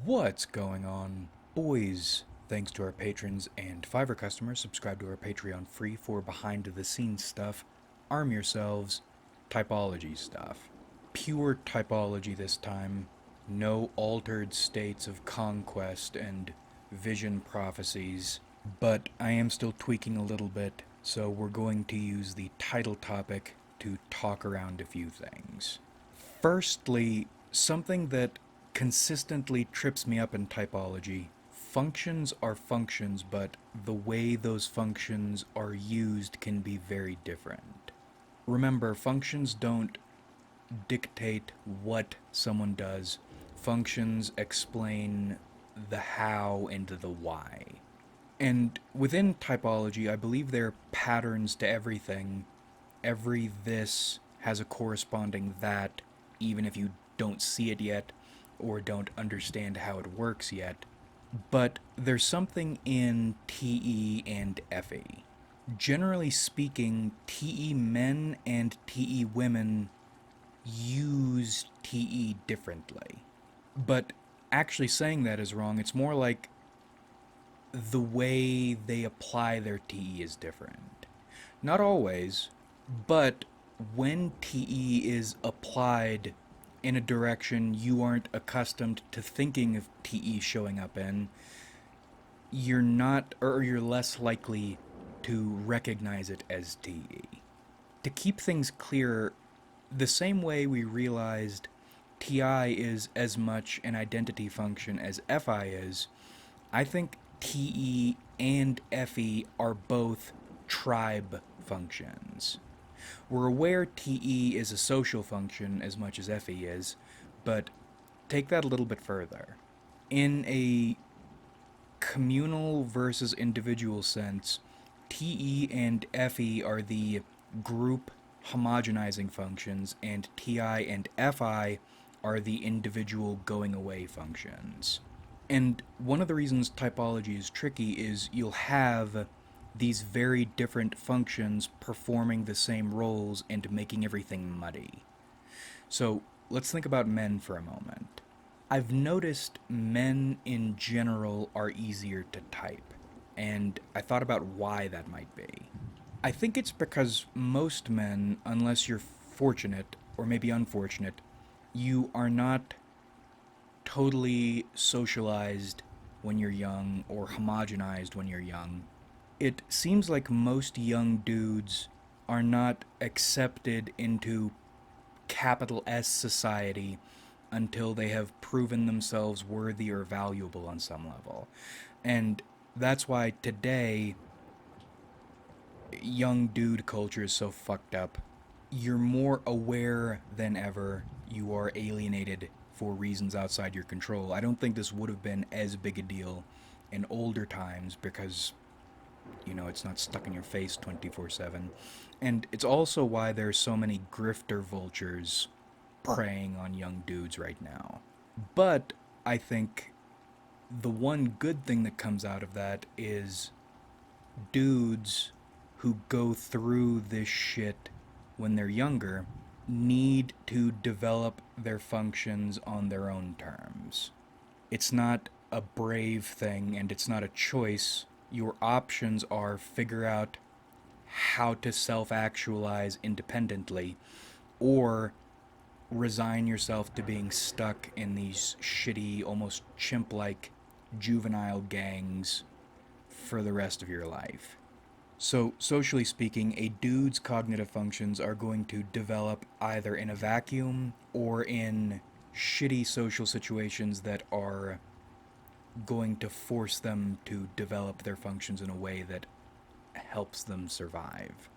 What's going on, boys? Thanks to our patrons and Fiverr customers, subscribe to our Patreon free for behind the scenes stuff. Arm yourselves, typology stuff. Pure typology this time. No altered states of conquest and vision prophecies. But I am still tweaking a little bit, so we're going to use the title topic to talk around a few things. Firstly, something that consistently trips me up in typology. Functions are functions, but the way those functions are used can be very different. Remember, functions don't dictate what someone does, functions explain the how and the why. And within typology, I believe there are patterns to everything. Every this has a corresponding that, even if you don't see it yet or don't understand how it works yet. But there's something in TE and FE. Generally speaking, TE men and TE women use TE differently. But actually saying that is wrong. It's more like the way they apply their TE is different. Not always, but when TE is applied in a direction you aren't accustomed to thinking of TE showing up in, you're not, or you're less likely to recognize it as TE. To keep things clear, the same way we realized TI is as much an identity function as FI is, I think TE and FE are both tribe functions. We're aware TE is a social function as much as FE is, but take that a little bit further. In a communal versus individual sense, TE and FE are the group homogenizing functions, and TI and FI are the individual going away functions. And one of the reasons typology is tricky is you'll have these very different functions performing the same roles and making everything muddy. So let's think about men for a moment. I've noticed men in general are easier to type, and I thought about why that might be. I think it's because most men, unless you're fortunate or maybe unfortunate, you are not totally socialized when you're young or homogenized when you're young. It seems like most young dudes are not accepted into capital S society until they have proven themselves worthy or valuable on some level. And that's why today young dude culture is so fucked up. You're more aware than ever you are alienated for reasons outside your control. I don't think this would have been as big a deal in older times because, it's not stuck in your face 24/7. And it's also why there's so many grifter vultures preying on young dudes right now. But I think the one good thing that comes out of that is dudes who go through this shit when they're younger need to develop their functions on their own terms. It's not a brave thing and it's not a choice. Your options are figure out how to self actualize independently or resign yourself to being stuck in these shitty, almost chimp like juvenile gangs for the rest of your life. So, socially speaking, a dude's cognitive functions are going to develop either in a vacuum or in shitty social situations that are going to force them to develop their functions in a way that helps them survive.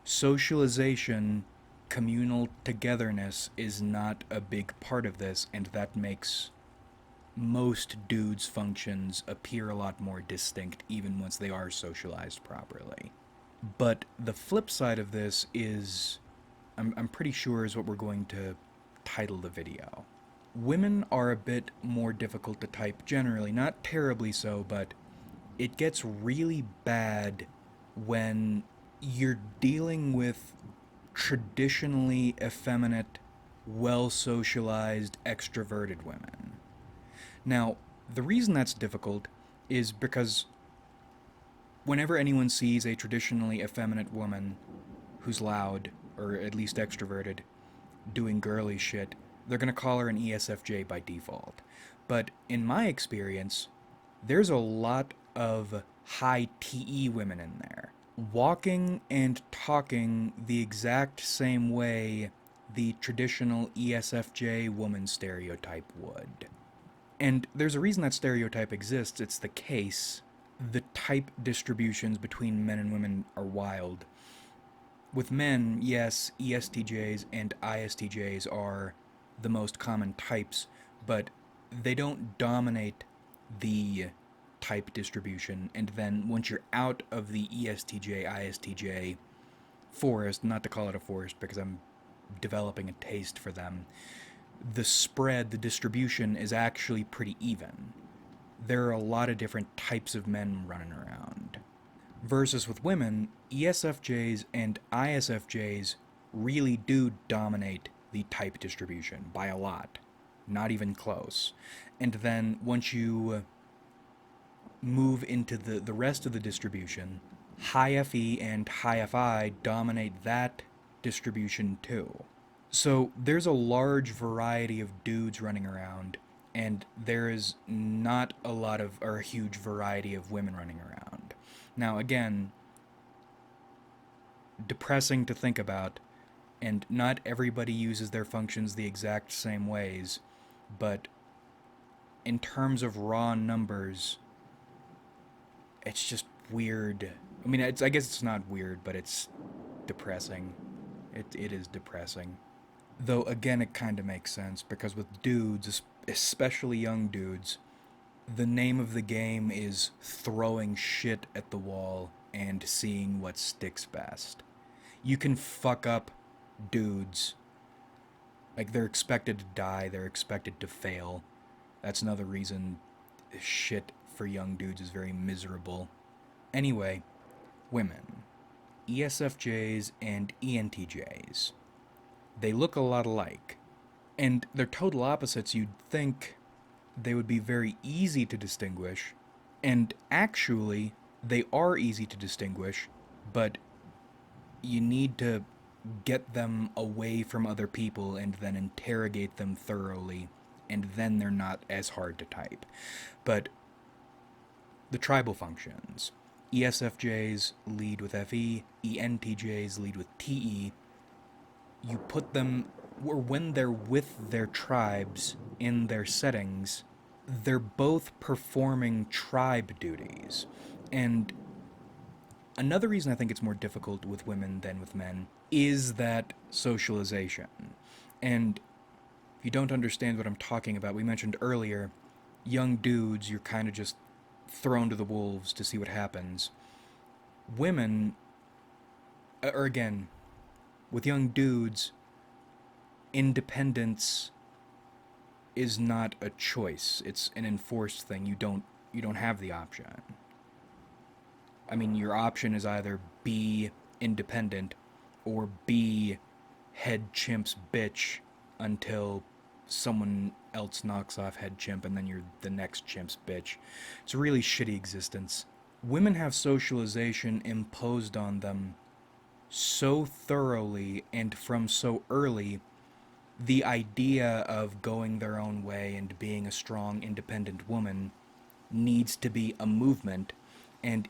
Socialization, communal togetherness is not a big part of this, and that makes most dudes' functions appear a lot more distinct even once they are socialized properly. But the flip side of this is, I'm pretty sure, is what we're going to title the video. Women are a bit more difficult to type generally, not terribly so, but it gets really bad when you're dealing with traditionally effeminate, well socialized, extroverted women. Now, The reason that's difficult is because whenever anyone sees a traditionally effeminate woman who's loud, or at least extroverted, doing girly shit, they're gonna call her an ESFJ by default. But in my experience, there's a lot of high TE women in there, walking and talking the exact same way the traditional ESFJ woman stereotype would. And there's a reason that stereotype exists. It's the case. The type distributions between men and women are wild. With men, yes, ESTJs and ISTJs are the most common types, but they don't dominate the type distribution. And then once you're out of the ESTJ, ISTJ forest, not to call it a forest because I'm developing a taste for them, the spread, the distribution is actually pretty even. There are a lot of different types of men running around. Versus with women, ESFJs and ISFJs really do dominate the type distribution by a lot. Not even close. And then once you move into the rest of the distribution, high FE and high FI dominate that distribution too. So there's a large variety of dudes running around, and there is not a lot of, or a huge variety of women running around. Now, again, depressing to think about, and not everybody uses their functions the exact same ways, but in terms of raw numbers, it's just weird. I mean, I guess it's not weird, but it's depressing. It is depressing. Though, again, it kind of makes sense, because with dudes, especially young dudes, the name of the game is throwing shit at the wall and seeing what sticks best. You can fuck up dudes. Like, they're expected to die, they're expected to fail. That's another reason shit for young dudes is very miserable. Anyway, women. ESFJs and ENTJs. They look a lot alike. And they're total opposites. You'd think they would be very easy to distinguish. And actually, they are easy to distinguish, but you need to get them away from other people and then interrogate them thoroughly, and then they're not as hard to type. But the tribal functions. ESFJs lead with FE, ENTJs lead with TE. You put them, or when they're with their tribes in their settings, they're both performing tribe duties. And another reason I think it's more difficult with women than with men is that socialization. And if you don't understand what I'm talking about, we mentioned earlier, young dudes, you're kind of just thrown to the wolves to see what happens. Women, or again, with young dudes, independence is not a choice. It's an enforced thing. You don't have the option. I mean, your option is either be independent or be head chimp's bitch until someone else knocks off head chimp and then you're the next chimp's bitch. It's a really shitty existence. Women have socialization imposed on them so thoroughly and from so early. The idea of going their own way and being a strong, independent woman needs to be a movement, and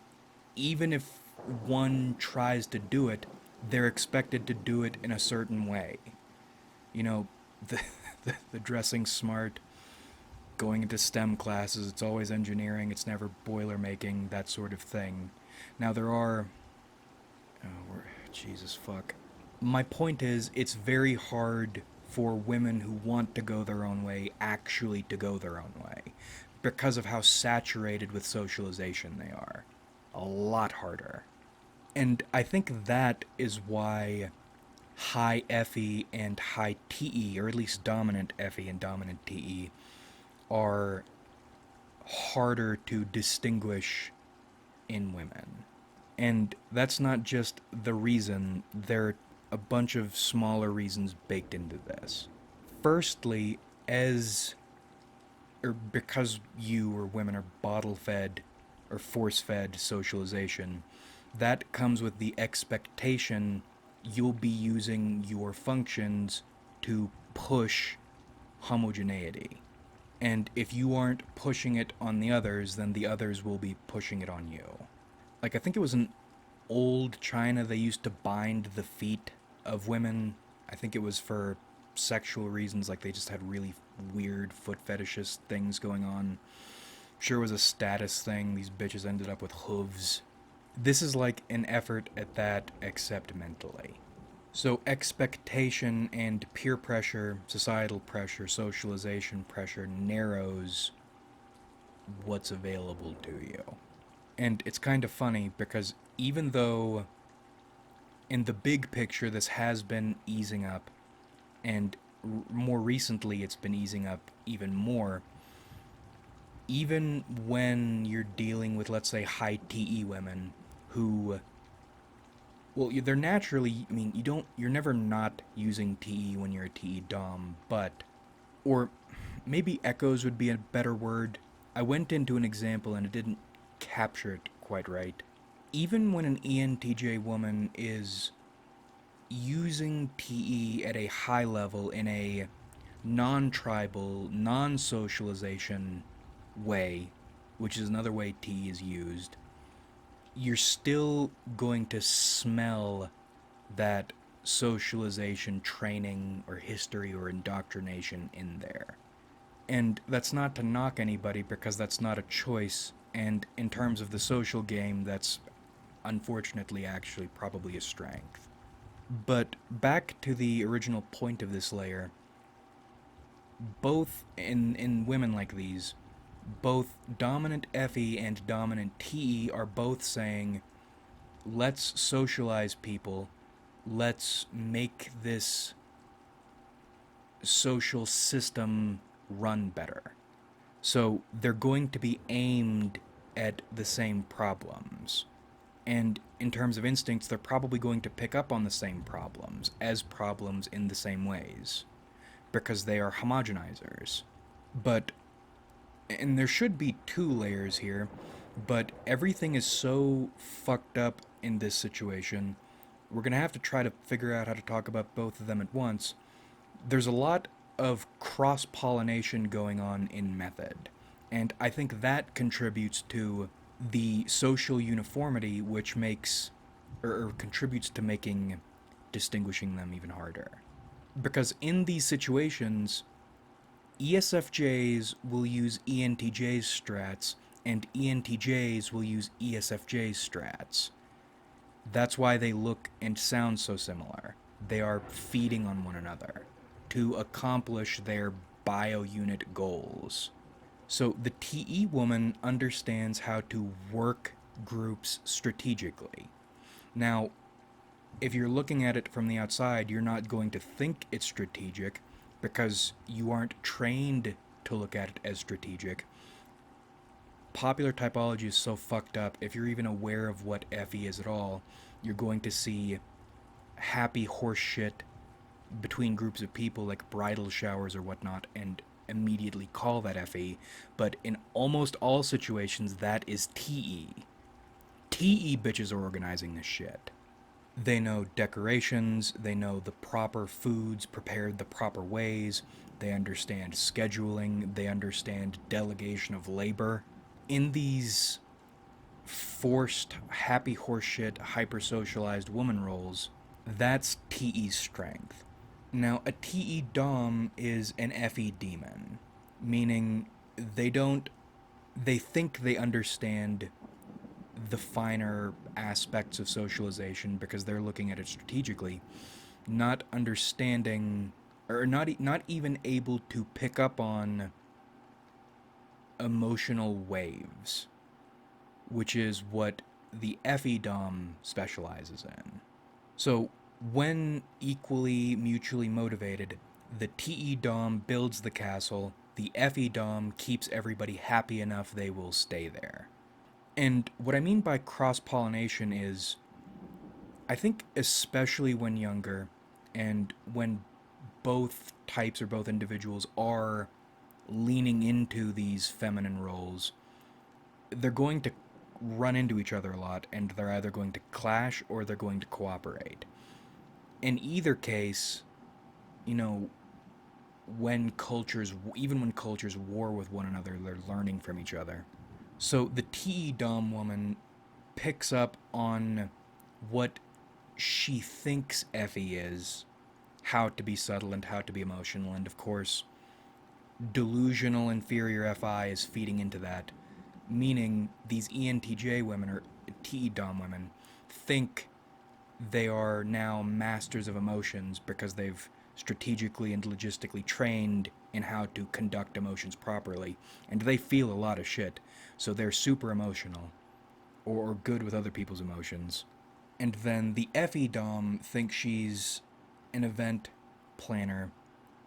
even if one tries to do it, they're expected to do it in a certain way. You know, the dressing smart, going into STEM classes, it's always engineering, it's never boiler making, that sort of thing. Now there are... Jesus fuck. My point is, it's very hard for women who want to go their own way actually to go their own way, because of how saturated with socialization they are. A lot harder. And I think that is why high FE and high TE, or at least dominant FE and dominant TE, are harder to distinguish in women. And that's not just the reason, there are a bunch of smaller reasons baked into this. Firstly, as or because you or women are bottle fed or force fed socialization, that comes with the expectation you'll be using your functions to push homogeneity. And if you aren't pushing it on the others, then the others will be pushing it on you. Like, I think it was in old China, they used to bind the feet of women. I think it was for sexual reasons, like they just had really weird foot fetishist things going on. Sure was a status thing. These bitches ended up with hooves. This is like an effort at that, except mentally. So, expectation and peer pressure, societal pressure, socialization pressure narrows what's available to you. And it's kind of funny because even though in the big picture this has been easing up, and more recently it's been easing up even more, even when you're dealing with, let's say, high TE women who, well, they're naturally, I mean, you're never not using TE when you're a TE Dom, but, or maybe echoes would be a better word. I went into an example and it didn't capture it quite right. Even when an ENTJ woman is using TE at a high level in a non tribal, non socialization way, which is another way TE is used, you're still going to smell that socialization training or history or indoctrination in there. And that's not to knock anybody because that's not a choice. And in terms of the social game, that's unfortunately actually probably a strength. But back to the original point of this layer, both in women like these, both dominant FE and dominant TE are both saying, let's socialize people, let's make this social system run better. So they're going to be aimed at the same problems. And in terms of instincts, they're probably going to pick up on the same problems as problems in the same ways because they are homogenizers. But, and there should be two layers here, but everything is so fucked up in this situation, we're going to have to try to figure out how to talk about both of them at once. There's a lot of cross pollination going on in method, and I think that contributes to the social uniformity, which makes or contributes to making distinguishing them even harder. Because in these situations, ESFJs will use ENTJ's strats, and ENTJs will use ESFJ's strats. That's why they look and sound so similar. They are feeding on one another to accomplish their bio-unit goals. So the TE woman understands how to work groups strategically. Now, if you're looking at it from the outside, you're not going to think it's strategic because you aren't trained to look at it as strategic. Popular typology is so fucked up. If you're even aware of what FE is at all, you're going to see happy horse shit between groups of people like bridal showers or whatnot and immediately call that FE. But in almost all situations, that is TE. TE bitches are organizing this shit. They know decorations, they know the proper foods prepared the proper ways, they understand scheduling, they understand delegation of labor. In these forced, happy horseshit, hyper socialized woman roles, that's TE's strength. Now, a TE Dom is an FE demon, meaning they think they understand the finer aspects of socialization because they're looking at it strategically, not understanding or not even able to pick up on emotional waves, which is what the FE Dom specializes in. So, when equally mutually motivated, the TE Dom builds the castle, the FE Dom keeps everybody happy enough they will stay there. And what I mean by cross pollination is, I think, especially when younger, and when both types or both individuals are leaning into these feminine roles, they're going to run into each other a lot, and they're either going to clash or they're going to cooperate. In either case, you know, even when cultures war with one another, they're learning from each other. So the TE Dom woman picks up on what she thinks Effie is, how to be subtle and how to be emotional, and of course, delusional inferior FI is feeding into that, meaning these ENTJ women or TE Dom women think they are now masters of emotions because they've strategically and logistically trained in how to conduct emotions properly, and they feel a lot of shit, so they're super emotional or good with other people's emotions. And then the FE Dom thinks she's an event planner.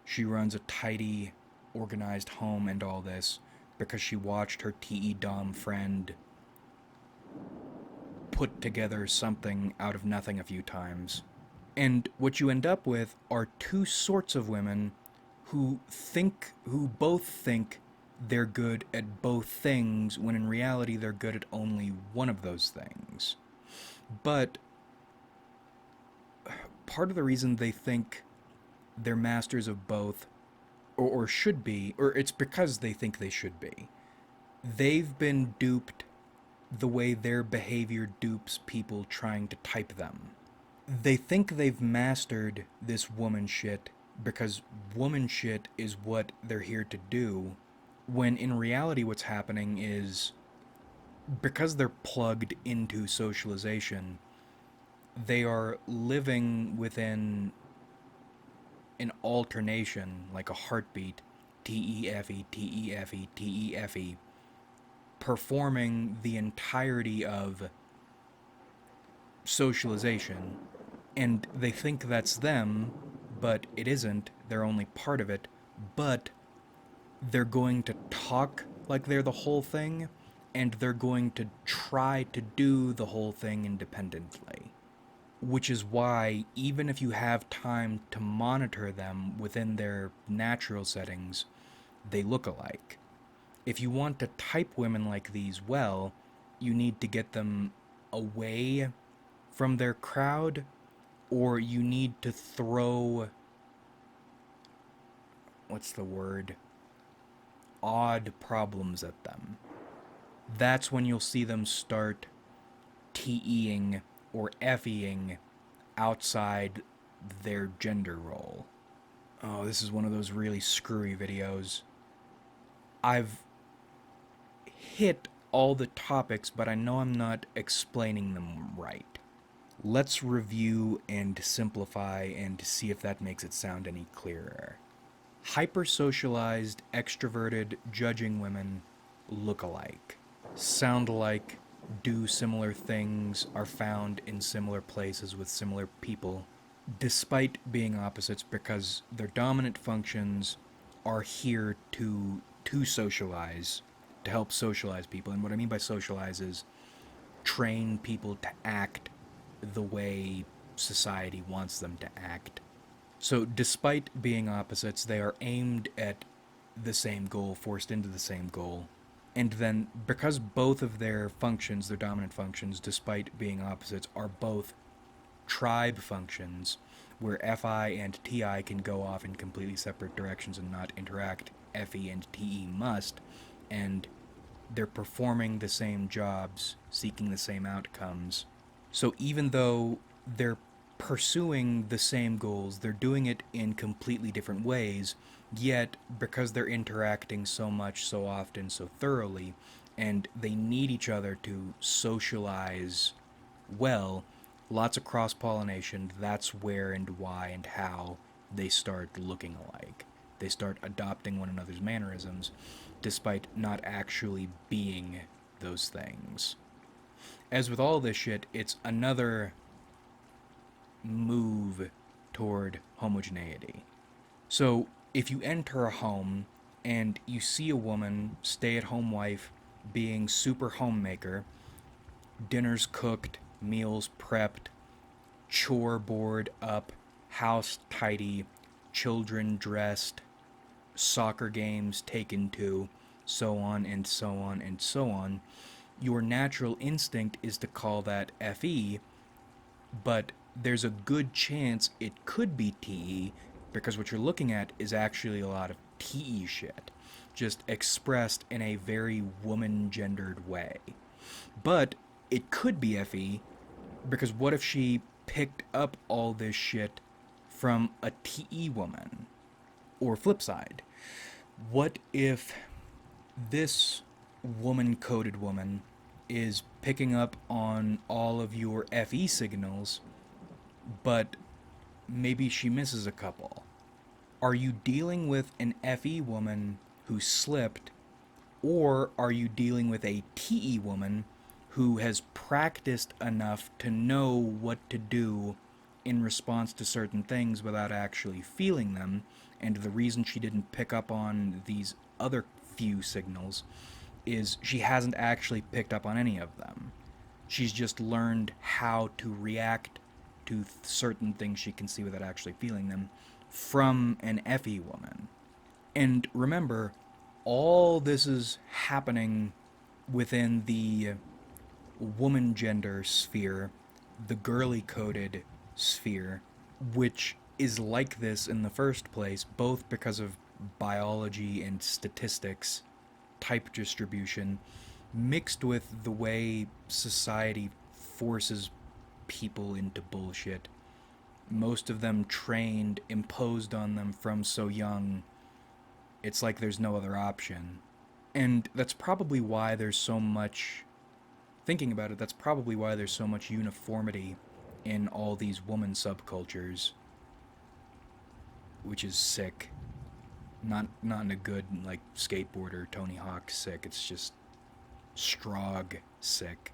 She runs a tidy, organized home and all this because she watched her TE Dom friend put together something out of nothing a few times. And what you end up with are two sorts of women who both think they're good at both things when in reality they're good at only one of those things. But part of the reason they think they're masters of both, or should be, or it's because they think they should be, they've been duped the way their behavior dupes people trying to type them. They think they've mastered this woman shit because woman shit is what they're here to do, when in reality what's happening is because they're plugged into socialization, they are living within an alternation, like a heartbeat, TEFE, TEFE, TEFE, performing the entirety of socialization, and they think that's them, but it isn't. They're only part of it, but they're going to talk like they're the whole thing, and they're going to try to do the whole thing independently. Which is why, even if you have time to monitor them within their natural settings, they look alike. If you want to type women like these well, you need to get them away from their crowd, or you need to throw, what's the word, odd problems at them. That's when you'll see them start TEing or FEing outside their gender role. Oh, this is one of those really screwy videos. I've hit all the topics, but I know I'm not explaining them right. Let's review and simplify and see if that makes it sound any clearer. Hyper-socialized, extroverted, judging women look alike, sound alike, do similar things, are found in similar places with similar people, despite being opposites because their dominant functions are here to socialize, to help socialize people. And what I mean by socialize is train people to act the way society wants them to act. So despite being opposites, they are aimed at the same goal, forced into the same goal. And then because both of their functions, their dominant functions, despite being opposites, are both tribe functions, where FI and TI can go off in completely separate directions and not interact, FE and TE must, and they're performing the same jobs, seeking the same outcomes. So even though they're pursuing the same goals, they're doing it in completely different ways, yet because they're interacting so much, so often, so thoroughly, and they need each other to socialize well, lots of cross-pollination, that's where and why and how they start looking alike. They start adopting one another's mannerisms, despite not actually being those things. As with all this shit, it's another move toward homogeneity. So, if you enter a home and you see a woman, stay-at-home wife, being super homemaker, dinners cooked, meals prepped, chore board up, house tidy, children dressed, soccer games, Taken 2, so on and so on and so on, your natural instinct is to call that FE, but there's a good chance it could be TE because what you're looking at is actually a lot of TE shit, just expressed in a very woman gendered way. But it could be FE because what if she picked up all this shit from a TE woman? Or flip side, what if this woman coded woman is picking up on all of your FE signals, but maybe she misses a couple? Are you dealing with an FE woman who slipped, or are you dealing with a TE woman who has practiced enough to know what to do in response to certain things without actually feeling them? And the reason she didn't pick up on these other few signals is she hasn't actually picked up on any of them. She's just learned how to react to certain things she can see without actually feeling them from an FE woman. And remember, all this is happening within the woman gender sphere, the girly coded sphere, which is like this in the first place, both because of biology and statistics, type distribution, mixed with the way society forces people into bullshit. Most of them trained, imposed on them from so young, it's like there's no other option. And that's probably why there's so much, thinking about it, that's probably why there's so much uniformity in all these woman subcultures, which is sick. Not in a good, like, skateboarder Tony Hawk sick. It's just strog sick.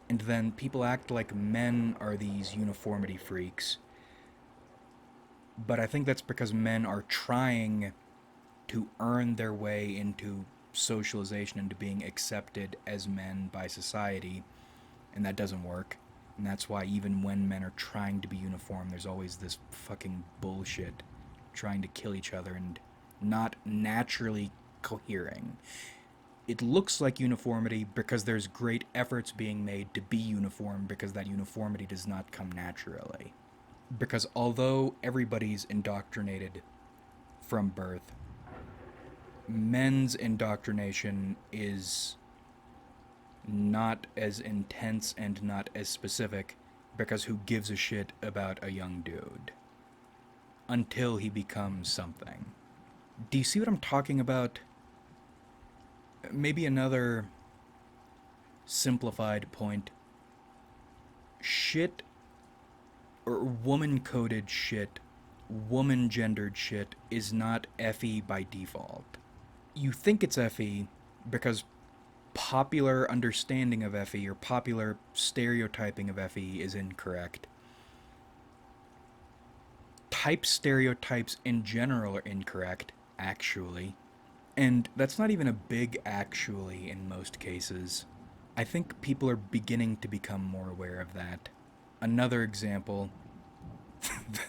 And then people act like men are these uniformity freaks. But I think that's because men are trying to earn their way into socialization, into being accepted as men by society, and that doesn't work. And that's why even when men are trying to be uniform, there's always this fucking bullshit trying to kill each other and not naturally cohering. It looks like uniformity because there's great efforts being made to be uniform because that uniformity does not come naturally. Because although everybody's indoctrinated from birth, men's indoctrination is not as intense and not as specific because who gives a shit about a young dude? Until he becomes something. Do you see what I'm talking about? Maybe another simplified point. Shit, or woman coded shit, woman gendered shit, is not FE by default. You think it's FE because popular understanding of FE or popular stereotyping of FE is incorrect. Type stereotypes in general are incorrect, actually. And that's not even a big actually in most cases. I think people are beginning to become more aware of that. Another example,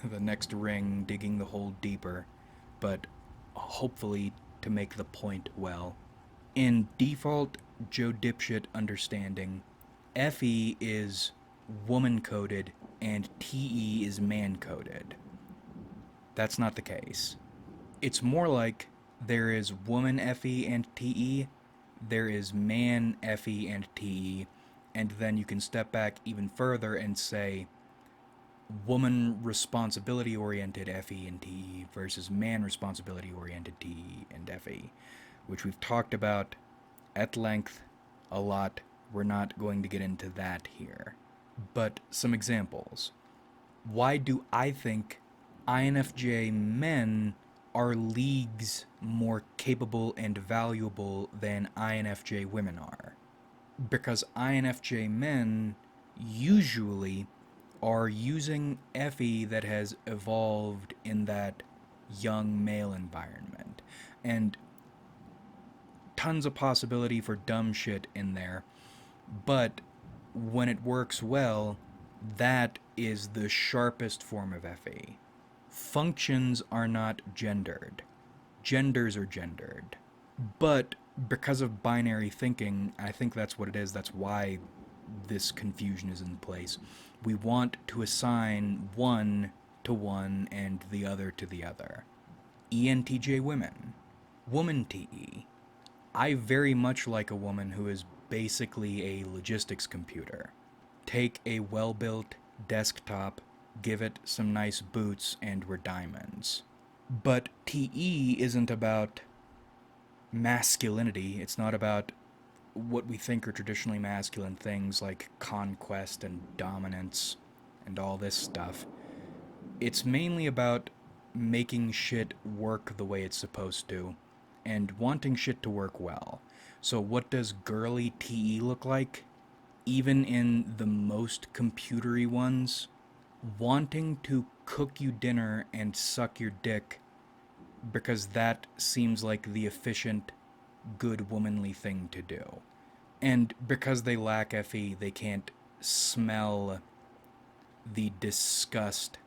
the next ring digging the hole deeper, but hopefully to make the point well. In default Joe Dipshit understanding, FE is woman coded and TE is man coded. That's not the case. It's more like there is woman FE and TE, there is man FE and TE, and then you can step back even further and say woman responsibility oriented FE and TE versus man responsibility oriented TE and FE, which we've talked about at length a lot. We're not going to get into that here. But some examples. Why do I think INFJ men are leagues more capable and valuable than INFJ women are? Because INFJ men usually are using FE that has evolved in that young male environment. And tons of possibility for dumb shit in there. But when it works well, that is the sharpest form of FE. Functions are not gendered. genders are gendered. But because of binary thinking, I think that's what it is. That's why this confusion is in place. We want to assign one to one and the other to the other. ENTJ women, woman TE. I very much like a woman who is basically a logistics computer. Take a well built desktop, give it some nice boots, and we're diamonds. But TE isn't about masculinity, it's not about what we think are traditionally masculine things like conquest and dominance and all this stuff. It's mainly about making shit work the way it's supposed to and wanting shit to work well. So, what does girly TE look like? Even in the most computery ones, wanting to cook you dinner and suck your dick because that seems like the efficient, good womanly thing to do. And because they lack FE, they can't smell the disgust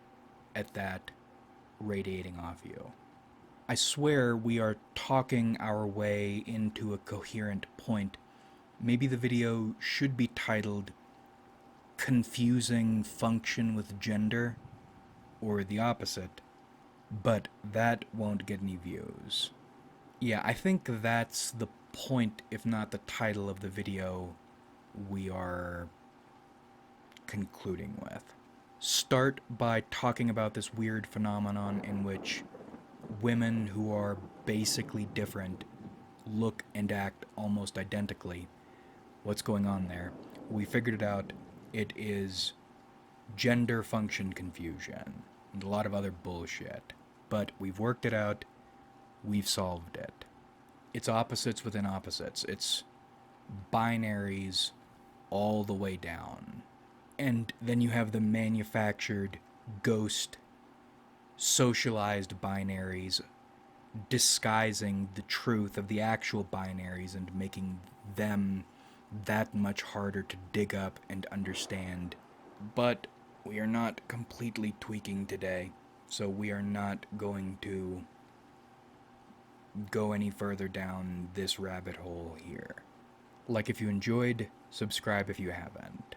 at that radiating off you. I swear we are talking our way into a coherent point. Maybe the video should be titled Confusing Function with Gender, or the opposite, but that won't get any views. Yeah, I think that's the point, if not the title of the video we are concluding with. Start by talking about this weird phenomenon in which women who are basically different look and act almost identically. What's going on there? We figured it out. It is gender function confusion and a lot of other bullshit. But we've worked it out. We've solved it. It's opposites within opposites. It's binaries all the way down. And then you have the manufactured, ghost, socialized binaries disguising the truth of the actual binaries and making them that much harder to dig up and understand. But we are not completely tweaking today, so we are not going to go any further down this rabbit hole here. Like if you enjoyed, subscribe if you haven't.